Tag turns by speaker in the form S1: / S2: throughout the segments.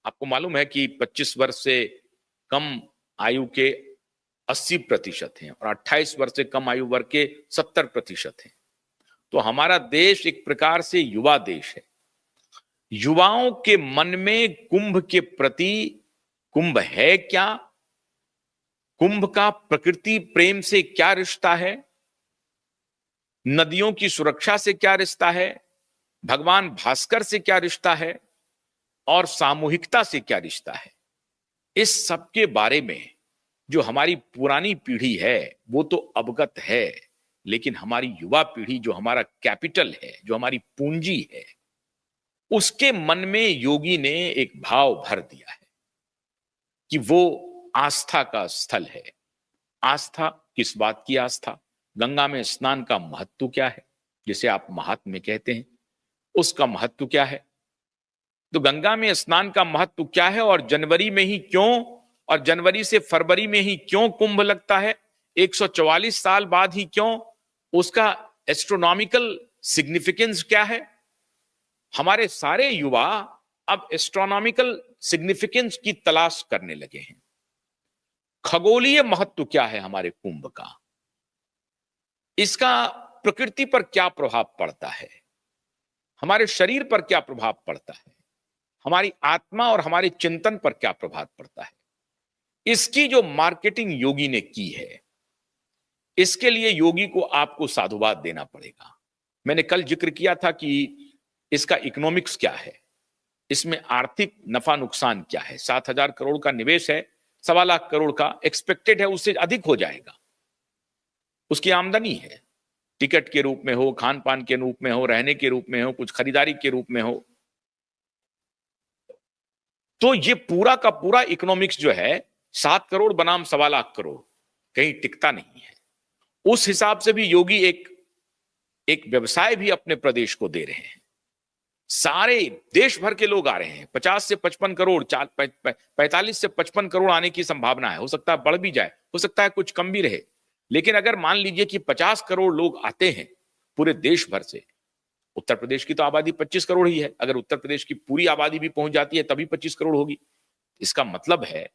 S1: आपको मालूम है कि 25 वर्ष से कम आयु के 80% हैं और 28 वर्ष से कम आयु वर्ग के 70% हैं। तो हमारा देश एक प्रकार से युवा देश है। युवाओं के मन में कुंभ के प्रति, कुंभ है क्या, कुंभ का प्रकृति प्रेम से क्या रिश्ता है, नदियों की सुरक्षा से क्या रिश्ता है, भगवान भास्कर से क्या रिश्ता है और सामूहिकता से क्या रिश्ता है, इस सब के बारे में जो हमारी पुरानी पीढ़ी है वो तो अवगत है, लेकिन हमारी युवा पीढ़ी जो हमारा कैपिटल है, जो हमारी पूंजी है, उसके मन में योगी ने एक भाव भर दिया है कि वो आस्था का स्थल है। आस्था, किस बात की आस्था? गंगा में स्नान का महत्व क्या है, जिसे आप महात्म्य कहते हैं, उसका महत्व क्या है? तो गंगा में स्नान का महत्व क्या है और जनवरी में ही क्यों, और जनवरी से फरवरी में ही क्यों कुंभ लगता है, 144 साल बाद ही क्यों, उसका एस्ट्रोनॉमिकल सिग्निफिकेंस क्या है? हमारे सारे युवा अब एस्ट्रोनॉमिकल सिग्निफिकेंस की तलाश करने लगे हैं। खगोलीय महत्व क्या है हमारे कुंभ का, इसका प्रकृति पर क्या प्रभाव पड़ता है, हमारे शरीर पर क्या प्रभाव पड़ता है, हमारी आत्मा और हमारे चिंतन पर क्या प्रभाव पड़ता है, इसकी जो मार्केटिंग योगी ने की है, इसके लिए योगी को आपको साधुवाद देना पड़ेगा। मैंने कल जिक्र किया था कि इसका इकोनॉमिक्स क्या है, इसमें आर्थिक नफा नुकसान क्या है। 7,000 करोड़ का निवेश है, 1.25 लाख करोड़ का एक्सपेक्टेड है, उससे अधिक हो जाएगा। उसकी आमदनी है, टिकट के रूप में हो, खान पान के रूप में हो, रहने के रूप में हो, कुछ खरीदारी के रूप में हो। तो ये पूरा का पूरा इकोनॉमिक्स जो है 7 करोड़ बनाम 1.25 लाख करोड़ कहीं टिकता नहीं है। उस हिसाब से भी योगी एक व्यवसाय भी अपने प्रदेश को दे रहे हैं। सारे देश भर के लोग आ रहे हैं, 50 से 55 करोड़, 45 से 55 करोड़ आने की संभावना है। हो सकता है बढ़ भी जाए, हो सकता है कुछ कम भी रहे, लेकिन अगर मान लीजिए कि 50 करोड़ लोग आते हैं पूरे देश भर से, उत्तर प्रदेश की तो आबादी 25 करोड़ ही है, अगर उत्तर प्रदेश की पूरी आबादी भी पहुंच जाती है तभी 25 करोड़ होगी। इसका मतलब है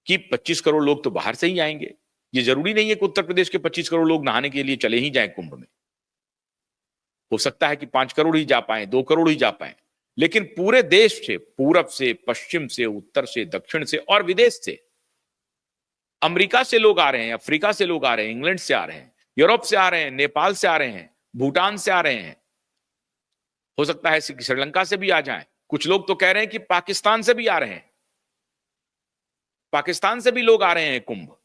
S1: कि 25 करोड़ लोग तो बाहर से ही आएंगे। ये जरूरी नहीं है कि उत्तर प्रदेश के 25 करोड़ लोग नहाने के लिए चले ही जाएं कुंभ में। हो सकता है कि 5 करोड़ ही जा पाए, 2 करोड़ ही जा पाए, लेकिन पूरे देश से, पूरब से, पश्चिम से, उत्तर से, दक्षिण से और विदेश से, अमेरिका से लोग आ रहे हैं, अफ्रीका से लोग आ रहे हैं, इंग्लैंड से आ रहे हैं, यूरोप से आ रहे हैं, नेपाल से आ रहे हैं, भूटान से आ रहे हैं, हो सकता है श्रीलंका से भी आ जाएं। कुछ लोग तो कह रहे हैं कि पाकिस्तान से भी आ रहे हैं, पाकिस्तान से भी लोग आ रहे हैं कुंभ।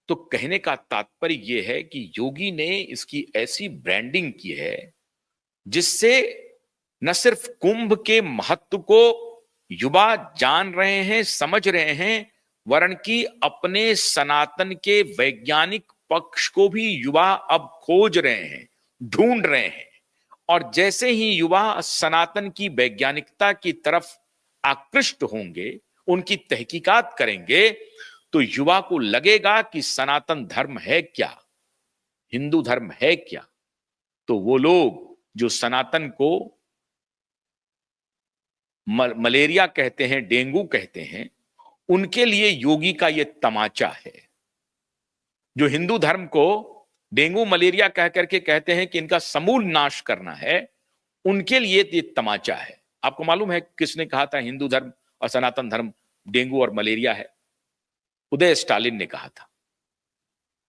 S1: तो कहने का तात्पर्य यह है कि योगी ने इसकी ऐसी ब्रांडिंग की है जिससे न सिर्फ कुंभ के महत्व को युवा जान रहे हैं, समझ रहे हैं, वरन कि अपने सनातन के वैज्ञानिक पक्ष को भी युवा अब खोज रहे हैं, ढूंढ रहे हैं। और जैसे ही युवा सनातन की वैज्ञानिकता की तरफ आकृष्ट होंगे, उनकी तहकीकात करेंगे, तो युवा को लगेगा कि सनातन धर्म है क्या, हिंदू धर्म है क्या। तो वो लोग जो सनातन को मलेरिया कहते हैं, डेंगू कहते हैं, उनके लिए योगी का यह तमाचा है। जो हिंदू धर्म को डेंगू मलेरिया कह करके कहते हैं कि इनका समूल नाश करना है, उनके लिए ये तमाचा है। आपको मालूम है किसने कहा था हिंदू धर्म और सनातन धर्म डेंगू और मलेरिया है? उदय स्टालिन ने कहा था।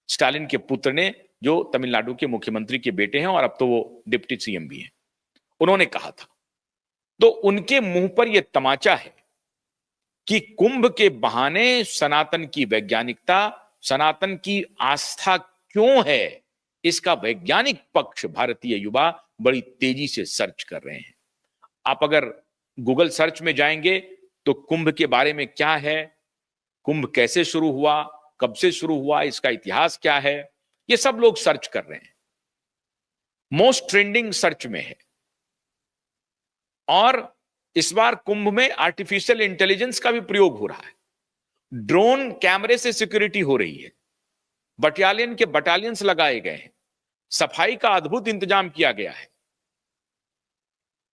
S1: स्टालिन के पुत्र ने, जो तमिलनाडु के मुख्यमंत्री के बेटे हैं और अब तो वो डिप्टी सीएम भी हैं, उन्होंने कहा था। तो उनके मुंह पर यह तमाचा है कि कुंभ के बहाने सनातन की वैज्ञानिकता, सनातन की आस्था क्यों है, इसका वैज्ञानिक पक्ष भारतीय युवा बड़ी तेजी से सर्च कर रहे हैं। आप अगर गूगल सर्च में जाएंगे तो कुंभ के बारे में क्या है, कुंभ कैसे शुरू हुआ, कब से शुरू हुआ, इसका इतिहास क्या है, ये सब लोग सर्च कर रहे हैं। मोस्ट ट्रेंडिंग सर्च में है। और इस बार कुंभ में आर्टिफिशियल इंटेलिजेंस का भी प्रयोग हो रहा है। ड्रोन कैमरे से सिक्योरिटी हो रही है, बटालियन के बटालियंस लगाए गए हैं, सफाई का अद्भुत इंतजाम किया गया है,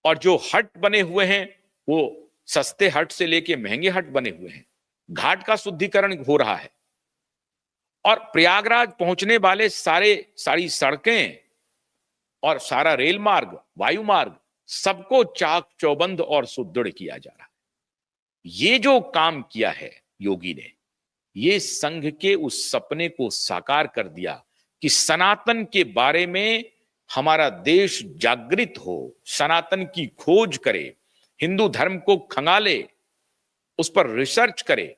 S1: और जो हट बने हुए हैं वो सस्ते हट से लेके महंगे हट बने हुए हैं, घाट का शुद्धिकरण हो रहा है, और प्रयागराज पहुंचने वाले सारी सड़कें और सारा रेल मार्ग, वायु मार्ग, सबको चाक चौबंद और सुदृढ़ किया जा रहा है। ये जो काम किया है योगी ने, ये संघ के उस सपने को साकार कर दिया कि सनातन के बारे में हमारा देश जागृत हो, सनातन की खोज करे, हिंदू धर्म को खंगाले, उस पर रिसर्च करे।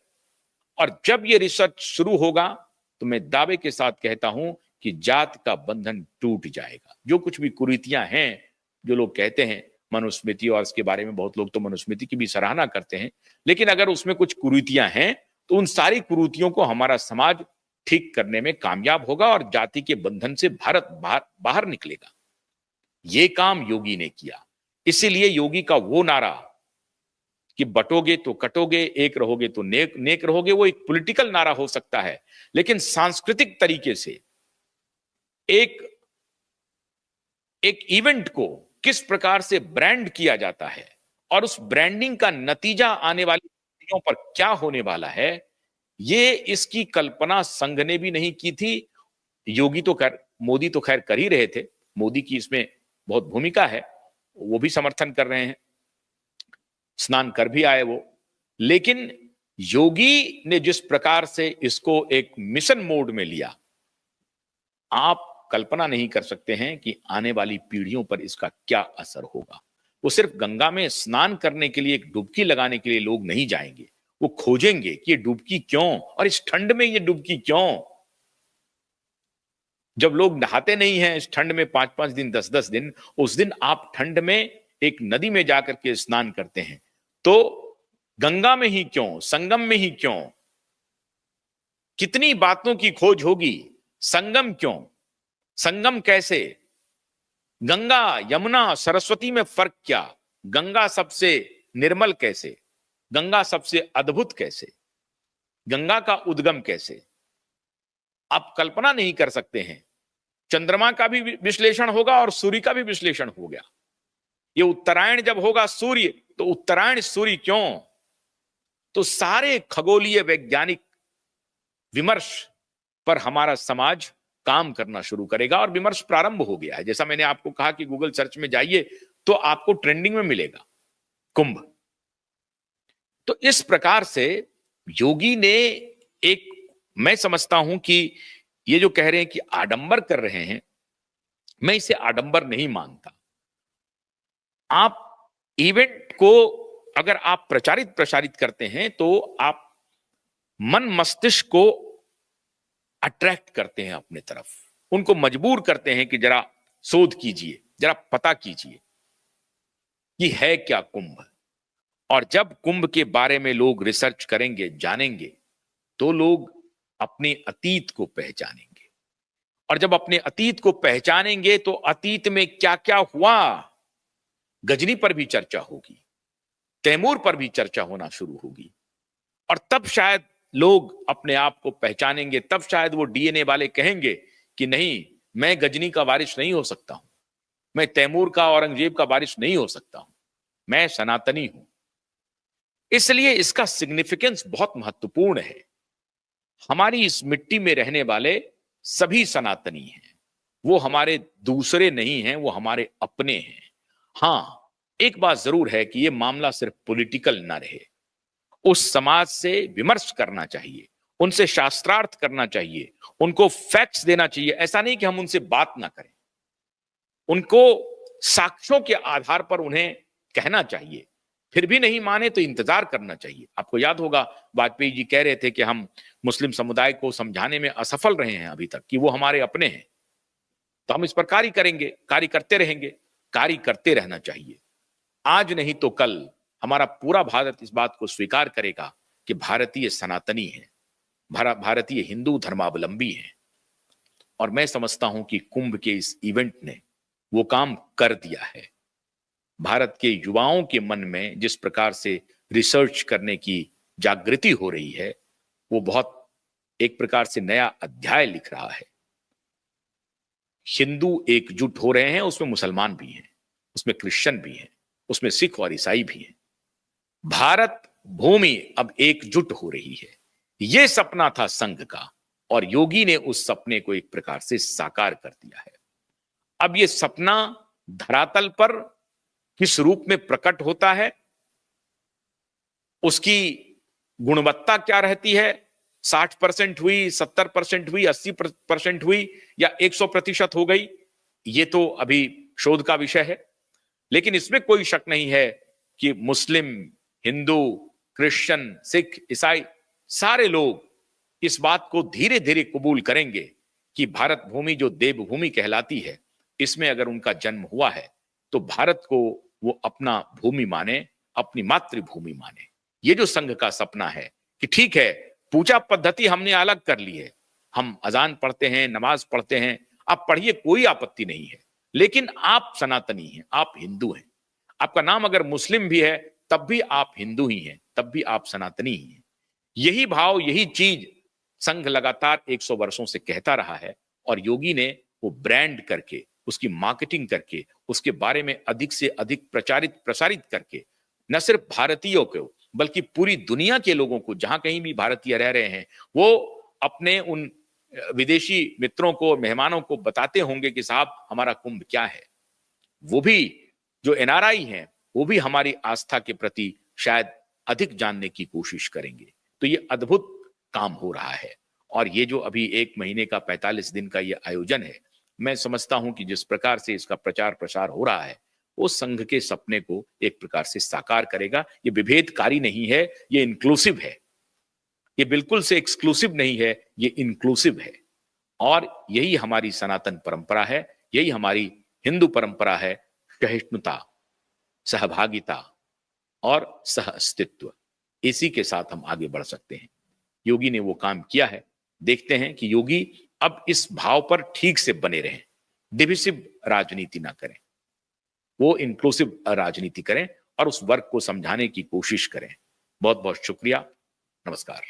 S1: और जब ये रिसर्च शुरू होगा तो मैं दावे के साथ कहता हूं कि जात का बंधन टूट जाएगा। जो कुछ भी कुरीतियां हैं, जो लोग कहते हैं मनुस्मृति, और इसके बारे में बहुत लोग तो मनुस्मृति की भी सराहना करते हैं, लेकिन अगर उसमें कुछ कुरीतियां हैं तो उन सारी कुरीतियों को हमारा समाज ठीक करने में कामयाब होगा और जाति के बंधन से भारत बाहर निकलेगा। ये काम योगी ने किया। इसीलिए योगी का वो नारा कि बटोगे तो कटोगे, एक रहोगे तो नेक रहोगे, वो एक पॉलिटिकल नारा हो सकता है, लेकिन सांस्कृतिक तरीके से एक इवेंट को किस प्रकार से ब्रांड किया जाता है और उस ब्रांडिंग का नतीजा आने वाली पीढ़ियों पर क्या होने वाला है, ये इसकी कल्पना संघ ने भी नहीं की थी। योगी तो मोदी तो खैर कर ही रहे थे, मोदी की इसमें बहुत भूमिका है, वो भी समर्थन कर रहे हैं, स्नान कर भी आए वो। लेकिन योगी ने जिस प्रकार से इसको एक मिशन मोड में लिया, आप कल्पना नहीं कर सकते हैं कि आने वाली पीढ़ियों पर इसका क्या असर होगा। वो सिर्फ गंगा में स्नान करने के लिए, एक डुबकी लगाने के लिए लोग नहीं जाएंगे, वो खोजेंगे कि ये डुबकी क्यों, और इस ठंड में ये डुबकी क्यों। जब लोग नहाते नहीं हैं इस ठंड में 5-5 दिन, 10-10 दिन, उस दिन आप ठंड में एक नदी में जाकर के स्नान करते हैं, तो गंगा में ही क्यों, संगम में ही क्यों। कितनी बातों की खोज होगी। संगम क्यों, संगम कैसे, गंगा यमुना सरस्वती में फर्क क्या, गंगा सबसे निर्मल कैसे, गंगा सबसे अद्भुत कैसे, गंगा का उद्गम कैसे, आप कल्पना नहीं कर सकते हैं। चंद्रमा का भी विश्लेषण होगा और सूर्य का भी विश्लेषण हो गया। ये उत्तरायण जब होगा सूर्य, तो उत्तरायण सूर्य क्यों। तो सारे खगोलीय वैज्ञानिक विमर्श पर हमारा समाज काम करना शुरू करेगा, और विमर्श प्रारंभ हो गया है। जैसा मैंने आपको कहा कि गूगल सर्च में जाइए तो आपको ट्रेंडिंग में मिलेगा कुंभ। तो इस प्रकार से योगी ने एक, मैं समझता हूं कि ये जो कह रहे हैं कि आडंबर कर रहे हैं, मैं इसे आडंबर नहीं मानता। आप इवेंट को अगर आप प्रसारित करते हैं तो आप मन मस्तिष्क को अट्रैक्ट करते हैं अपने तरफ, उनको मजबूर करते हैं कि जरा शोध कीजिए, जरा पता कीजिए कि है क्या कुंभ। और जब कुंभ के बारे में लोग रिसर्च करेंगे, जानेंगे, तो लोग अपने अतीत को पहचानेंगे, और जब अपने अतीत को पहचानेंगे तो अतीत में क्या क्या हुआ, गजनी पर भी चर्चा होगी, तैमूर पर भी चर्चा होना शुरू होगी, और तब शायद लोग अपने आप को पहचानेंगे। तब शायद वो डीएनए वाले कहेंगे कि नहीं, मैं गजनी का वारिस नहीं हो सकता हूं, मैं तैमूर का, औरंगजेब का वारिस नहीं हो सकता हूं, मैं सनातनी हूं। इसलिए इसका सिग्निफिकेंस बहुत महत्वपूर्ण है। हमारी इस मिट्टी में रहने वाले सभी सनातनी हैं, वो हमारे दूसरे नहीं हैं, वो हमारे अपने हैं। हां, एक बात जरूर है कि ये मामला सिर्फ पॉलिटिकल ना रहे, उस समाज से विमर्श करना चाहिए, उनसे शास्त्रार्थ करना चाहिए, उनको फैक्ट्स देना चाहिए। ऐसा नहीं कि हम उनसे बात ना करें, उनको साक्ष्यों के आधार पर उन्हें कहना चाहिए। फिर भी नहीं माने तो इंतजार करना चाहिए। आपको याद होगा वाजपेयी जी कह रहे थे कि हम मुस्लिम समुदाय को समझाने में असफल रहे हैं अभी तक, कि वो हमारे अपने हैं, तो हम इस पर कार्य करेंगे, कार्य करते रहेंगे, कार्य करते रहना चाहिए। आज नहीं तो कल हमारा पूरा भारत इस बात को स्वीकार करेगा कि भारतीय सनातनी है, भारतीय हिंदू धर्मावलंबी है। और मैं समझता हूं कि कुंभ के इस इवेंट ने वो काम कर दिया है। भारत के युवाओं के मन में जिस प्रकार से रिसर्च करने की जागृति हो रही है, वो बहुत एक प्रकार से नया अध्याय लिख रहा है। हिंदू एकजुट हो रहे हैं, उसमें मुसलमान भी हैं, उसमें क्रिश्चियन भी हैं, उसमें सिख और ईसाई भी हैं। भारत भूमि अब एकजुट हो रही है। यह सपना था संघ का और योगी ने उस सपने को एक प्रकार से साकार कर दिया है। अब यह सपना धरातल पर किस रूप में प्रकट होता है, उसकी गुणवत्ता क्या रहती है, 60% हुई, 70% हुई, 80% हुई या 100% हो गई, ये तो अभी शोध का विषय है। लेकिन इसमें कोई शक नहीं है कि मुस्लिम, हिंदू, क्रिश्चियन, सिख, ईसाई सारे लोग इस बात को धीरे धीरे कबूल करेंगे कि भारत भूमि जो देवभूमि कहलाती है, इसमें अगर उनका जन्म हुआ है तो भारत को वो अपना भूमि माने, अपनी मातृभूमि माने। ये जो संघ का सपना है कि ठीक है, पूजा पद्धति हमने अलग कर ली है, हम अजान पढ़ते हैं, नमाज पढ़ते हैं, आप पढ़िए, कोई आपत्ति नहीं है, लेकिन आप सनातनी हैं, आप हिंदू हैं। आपका नाम अगर मुस्लिम भी है तब भी आप हिंदू ही हैं, तब भी आप सनातनी ही हैं। यही भाव, यही चीज संघ लगातार 100 वर्षों से कहता रहा है और योगी ने वो ब्रांड करके, उसकी मार्केटिंग करके, उसके बारे में अधिक से अधिक प्रसारित करके न सिर्फ भारतीयों को बल्कि पूरी दुनिया के लोगों को, जहां कहीं भी भारतीय रह रहे हैं, वो अपने उन विदेशी मित्रों को, मेहमानों को बताते होंगे कि साहब हमारा कुंभ क्या है। वो भी जो एनआरआई हैं, वो भी हमारी आस्था के प्रति शायद अधिक जानने की कोशिश करेंगे। तो ये अद्भुत काम हो रहा है और ये जो अभी 1 महीने का 45 दिन का ये आयोजन है, मैं समझता हूं कि जिस प्रकार से इसका प्रचार प्रसार हो रहा है, वो संघ के सपने को एक प्रकार से साकार करेगा। ये विभेदकारी नहीं है, ये इंक्लूसिव है। ये बिल्कुल से एक्सक्लूसिव नहीं है, ये इंक्लूसिव है। और यही हमारी सनातन परंपरा है, यही हमारी हिंदू परंपरा है, सहिष्णुता, सहभागिता और सह अस्तित्व। इसी के साथ हम आगे बढ़ सकते हैं। योगी ने वो काम किया है। देखते हैं कि योगी अब इस भाव पर ठीक से बने रहें, डिविसिव राजनीति ना करें, वो इंक्लूसिव राजनीति करें और उस वर्ग को समझाने की कोशिश करें। बहुत बहुत शुक्रिया। नमस्कार।